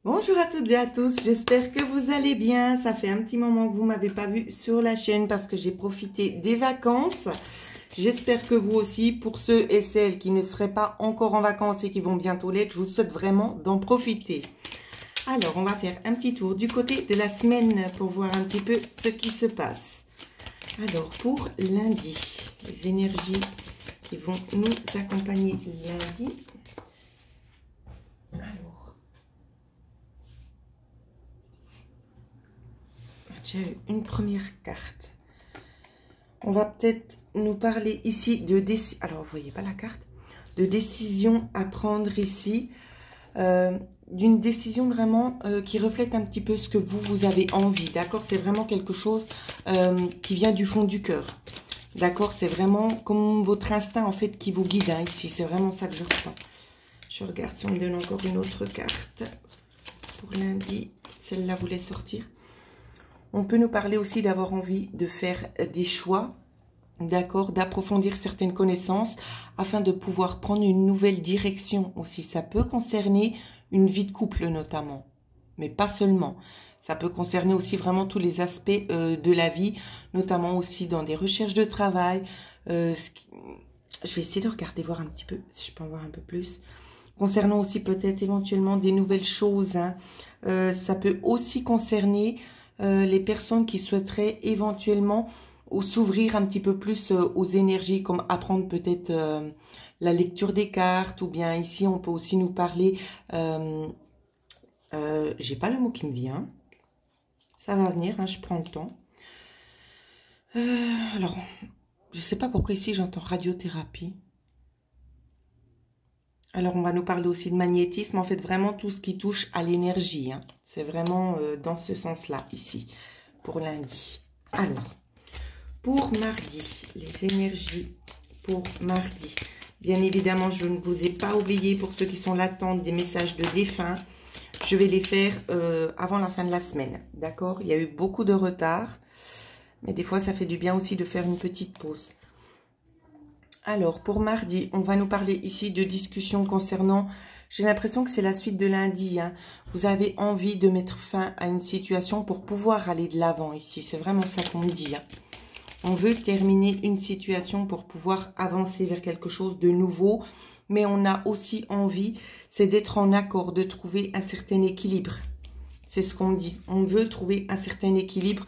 Bonjour à toutes et à tous, j'espère que vous allez bien. Ça fait un petit moment que vous ne m'avez pas vu sur la chaîne parce que j'ai profité des vacances. J'espère que vous aussi, pour ceux et celles qui ne seraient pas encore en vacances et qui vont bientôt l'être, je vous souhaite vraiment d'en profiter. Alors, on va faire un petit tour du côté de la semaine pour voir un petit peu ce qui se passe. Alors, pour lundi, les énergies qui vont nous accompagner lundi. Alors, j'ai eu une première carte. On va peut-être nous parler ici de décision. Alors, vous voyez pas la carte? De décision à prendre ici. D'une décision vraiment qui reflète un petit peu ce que vous avez envie. D'accord? C'est vraiment quelque chose qui vient du fond du cœur. D'accord? C'est vraiment comme votre instinct en fait qui vous guide hein, ici. C'est vraiment ça que je ressens. Je regarde si on me donne encore une autre carte. Pour lundi, celle-là voulait sortir. On peut nous parler aussi d'avoir envie de faire des choix, d'accord, d'approfondir certaines connaissances afin de pouvoir prendre une nouvelle direction aussi. Ça peut concerner une vie de couple notamment, mais pas seulement. Ça peut concerner aussi vraiment tous les aspects de la vie, notamment aussi dans des recherches de travail. Je vais essayer de regarder, voir un petit peu, si je peux en voir un peu plus. Concernant aussi peut-être éventuellement des nouvelles choses. Hein. Ça peut aussi concerner les personnes qui souhaiteraient éventuellement s'ouvrir un petit peu plus aux énergies, comme apprendre peut-être la lecture des cartes, ou bien ici on peut aussi nous parler, j'ai pas le mot qui me vient, ça va venir, hein, je prends le temps. Alors, je sais pas pourquoi ici j'entends radiothérapie. Alors, on va nous parler aussi de magnétisme, en fait, vraiment tout ce qui touche à l'énergie. Hein. C'est vraiment dans ce sens-là, ici, pour lundi. Alors, pour mardi, les énergies pour mardi. Bien évidemment, je ne vous ai pas oublié, pour ceux qui sont l'attente des messages de défunt, je vais les faire avant la fin de la semaine. D'accord? Il y a eu beaucoup de retard, mais des fois, ça fait du bien aussi de faire une petite pause. Alors, pour mardi, on va nous parler ici de discussions concernant... J'ai l'impression que c'est la suite de lundi. Hein. Vous avez envie de mettre fin à une situation pour pouvoir aller de l'avant ici. C'est vraiment ça qu'on me dit. Hein. On veut terminer une situation pour pouvoir avancer vers quelque chose de nouveau. Mais on a aussi envie, c'est d'être en accord, de trouver un certain équilibre. C'est ce qu'on me dit. On veut trouver un certain équilibre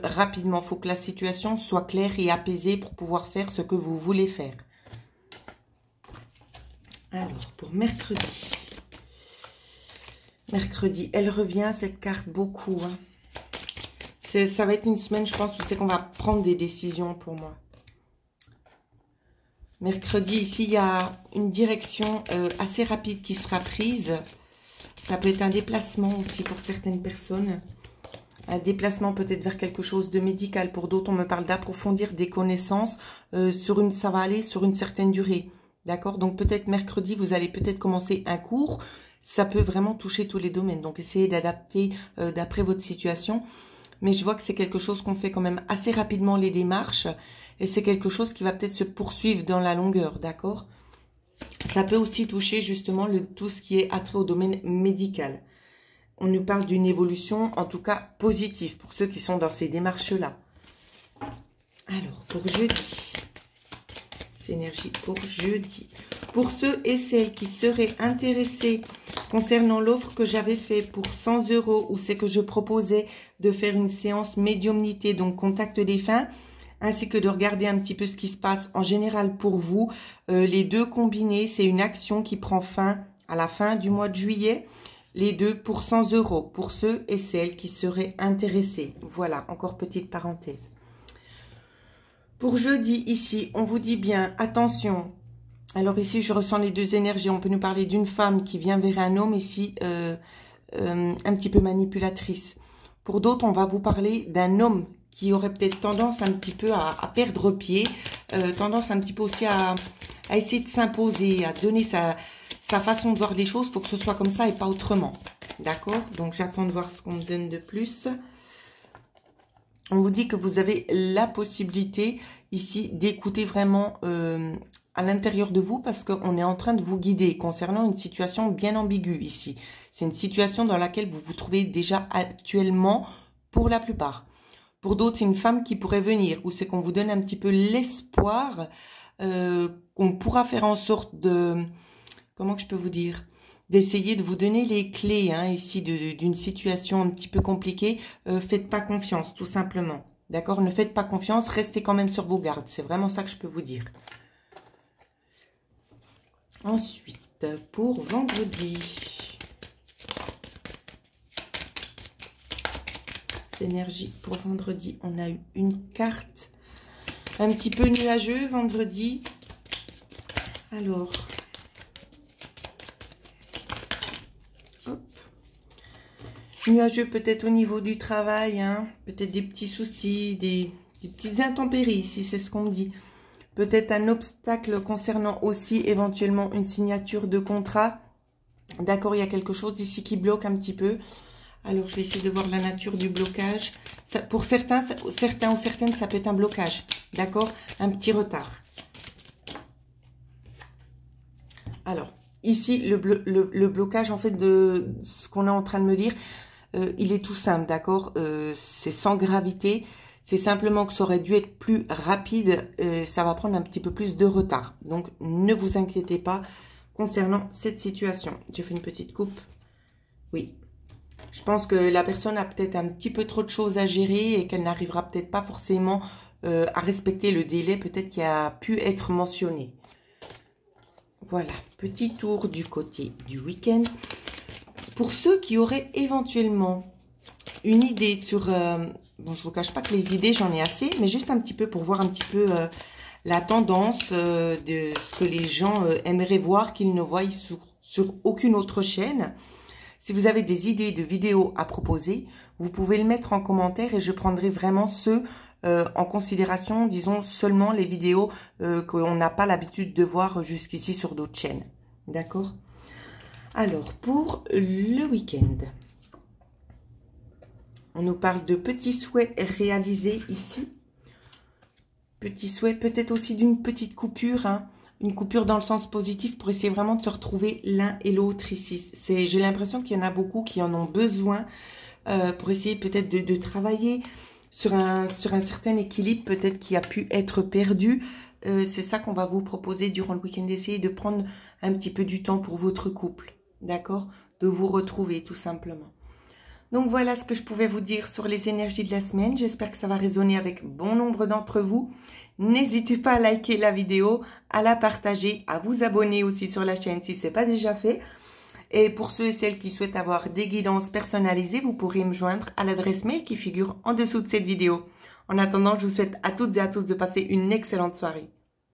rapidement. Il faut que la situation soit claire et apaisée pour pouvoir faire ce que vous voulez faire. Alors, pour mercredi. Mercredi, elle revient, cette carte, beaucoup. Hein. Ça va être une semaine, je pense, où c'est qu'on va prendre des décisions pour moi. Mercredi, ici, il y a une direction assez rapide qui sera prise. Ça peut être un déplacement aussi pour certaines personnes. Un déplacement peut-être vers quelque chose de médical. Pour d'autres, on me parle d'approfondir des connaissances. Ça va aller sur une certaine durée. D'accord? Donc peut-être mercredi, vous allez peut-être commencer un cours. Ça peut vraiment toucher tous les domaines. Donc essayez d'adapter d'après votre situation. Mais je vois que c'est quelque chose qu'on fait quand même assez rapidement les démarches. Et c'est quelque chose qui va peut-être se poursuivre dans la longueur. D'accord? Ça peut aussi toucher justement tout ce qui est attrait au domaine médical. On nous parle d'une évolution, en tout cas positive, pour ceux qui sont dans ces démarches-là. Alors, pour jeudi, c'est énergie pour jeudi. Pour ceux et celles qui seraient intéressés concernant l'offre que j'avais fait pour 100 €, où c'est que je proposais de faire une séance médiumnité, donc contact défunt, ainsi que de regarder un petit peu ce qui se passe en général pour vous. Les deux combinés, c'est une action qui prend fin à la fin du mois de juillet. Les deux pour 100 € pour ceux et celles qui seraient intéressés. Voilà, encore petite parenthèse. Pour jeudi, ici, on vous dit bien, attention. Alors ici, je ressens les deux énergies. On peut nous parler d'une femme qui vient vers un homme ici, un petit peu manipulatrice. Pour d'autres, on va vous parler d'un homme qui aurait peut-être tendance un petit peu à perdre pied, tendance un petit peu aussi à essayer de s'imposer, à donner sa façon de voir les choses. Il faut que ce soit comme ça et pas autrement. D'accord? Donc, j'attends de voir ce qu'on me donne de plus. On vous dit que vous avez la possibilité ici d'écouter vraiment à l'intérieur de vous parce qu'on est en train de vous guider concernant une situation bien ambiguë ici. C'est une situation dans laquelle vous vous trouvez déjà actuellement pour la plupart. Pour d'autres, c'est une femme qui pourrait venir, ou c'est qu'on vous donne un petit peu l'espoir qu'on pourra faire en sorte de... Comment que je peux vous dire? D'essayer de vous donner les clés hein, ici d'une situation un petit peu compliquée. Faites pas confiance, tout simplement. D'accord? Ne faites pas confiance, restez quand même sur vos gardes. C'est vraiment ça que je peux vous dire. Ensuite, pour vendredi. Énergie pour vendredi. On a eu une carte un petit peu nuageux vendredi. Alors... Nuageux peut-être au niveau du travail, hein, peut-être des petits soucis, des petites intempéries ici, c'est ce qu'on me dit. Peut-être un obstacle concernant aussi éventuellement une signature de contrat. D'accord, il y a quelque chose ici qui bloque un petit peu. Alors, je vais essayer de voir la nature du blocage. Ça, pour certains ou certaines, ça peut être un blocage. D'accord, un petit retard. Alors, ici, le blocage, en fait, de ce qu'on est en train de me dire... il est tout simple, d'accord, c'est sans gravité, c'est simplement que ça aurait dû être plus rapide, ça va prendre un petit peu plus de retard. Donc, ne vous inquiétez pas concernant cette situation. J'ai fait une petite coupe. Oui, je pense que la personne a peut-être un petit peu trop de choses à gérer et qu'elle n'arrivera peut-être pas forcément à respecter le délai peut-être qui a pu être mentionné. Voilà, petit tour du côté du week-end. Pour ceux qui auraient éventuellement une idée sur... bon, je ne vous cache pas que les idées, j'en ai assez, mais juste un petit peu pour voir un petit peu la tendance de ce que les gens aimeraient voir qu'ils ne voient sur aucune autre chaîne. Si vous avez des idées de vidéos à proposer, vous pouvez le mettre en commentaire et je prendrai vraiment ceux en considération, disons seulement les vidéos qu'on n'a pas l'habitude de voir jusqu'ici sur d'autres chaînes. D'accord ? Alors, pour le week-end, on nous parle de petits souhaits réalisés ici. Petits souhaits, peut-être aussi d'une petite coupure, hein, une coupure dans le sens positif pour essayer vraiment de se retrouver l'un et l'autre ici. J'ai l'impression qu'il y en a beaucoup qui en ont besoin pour essayer peut-être de travailler sur un certain équilibre peut-être qui a pu être perdu. C'est ça qu'on va vous proposer durant le week-end, d'essayer de prendre un petit peu du temps pour votre couple. D'accord, de vous retrouver tout simplement. Donc voilà ce que je pouvais vous dire sur les énergies de la semaine. J'espère que ça va résonner avec bon nombre d'entre vous. N'hésitez pas à liker la vidéo, à la partager, à vous abonner aussi sur la chaîne si ce n'est pas déjà fait. Et pour ceux et celles qui souhaitent avoir des guidances personnalisées, vous pourrez me joindre à l'adresse mail qui figure en dessous de cette vidéo. En attendant, je vous souhaite à toutes et à tous de passer une excellente soirée.